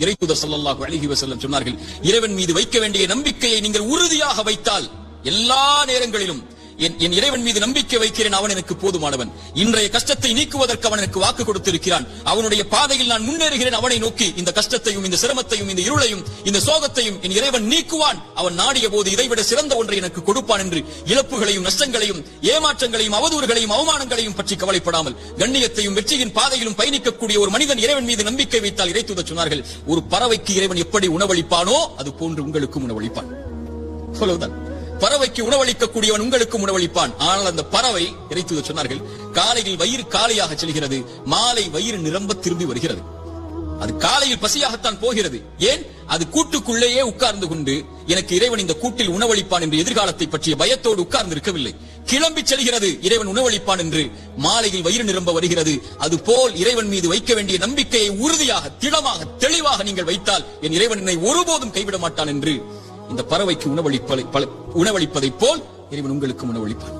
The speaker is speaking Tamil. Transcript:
இறைத்தூதர் ஸல்லல்லாஹு அலைஹி வஸல்லம் சொன்னார்கள், இறைவன் மீது வைக்க வேண்டிய நம்பிக்கையை நீங்கள் உறுதியாக வைத்தால் எல்லா நேரங்களிலும் என் இறைவன் மீது நம்பிக்கை வைக்கிறேன், அவன் எனக்கு போதுமானவன், இன்றைய கஷ்டத்தை நீக்குவதற்கு அவன் எனக்கு வாக்கு கொடுத்திருக்கிறான், அவனுடைய பாதையில் நான் முன்னேறுகிறேன், அவனை நோக்கி இந்த கஷ்டத்தையும் இந்த சிரமத்தையும் இந்த இருளையும் இந்த சோகத்தையும் என் இறைவன் நீக்குவான், அவன் நாடிய போது இதைவிட சிறந்த ஒன்றை எனக்கு கொடுப்பான் என்று இழப்புகளையும் நஷ்டங்களையும் ஏமாற்றங்களையும் அவதூறுகளையும் அவமானங்களையும் பற்றி கவலைப்படாமல் கண்ணியத்தையும் வெற்றியின் பாதையிலும் பயணிக்கக்கூடிய ஒரு மனிதன் இறைவன் மீது நம்பிக்கை வைத்தால், இறைத்தூதர் சொன்னார்கள், ஒரு பறவைக்கு இறைவன் எப்படி உணவளிப்பானோ அது போன்று உங்களுக்கும் உணவளிப்பான். அவ்வளவுதான். பறவைக்கு உணவளிக்கக்கூடியவன் உங்களுக்கும் உணவளிப்பான். ஆனால் அந்த பறவை, இறைத்தூதர் சொன்னார்கள், காலையில் வயிறு காலியாக செல்கிறது, மாலை வயிறு நிரம்ப திரும்பி வருகிறது. அது காலையில் பசியாகத்தான் போகிறது. ஏன்? அது கூட்டுக்குள்ளேயே உட்கார்ந்து கொண்டு எனக்கு இறைவன் இந்த கூட்டில் உணவளிப்பான் என்று எதிர்காலத்தை பற்றிய பயத்தோடு உட்கார்ந்து இருக்கவில்லை. கிளம்பி செல்கிறது இறைவன் உணவளிப்பான் என்று, மாலையில் வயிறு நிரம்ப வருகிறது. அதுபோல் இறைவன் மீது வைக்க வேண்டிய நம்பிக்கையை உறுதியாக திடமாக தெளிவாக நீங்கள் வைத்தால் என் இறைவன் என்னை ஒருபோதும் கைவிட மாட்டான் என்று இந்த பறவைக்கு உணவளிப்பதைப் போல் இறைவன் உங்களுக்கு உணவளிப்பான்.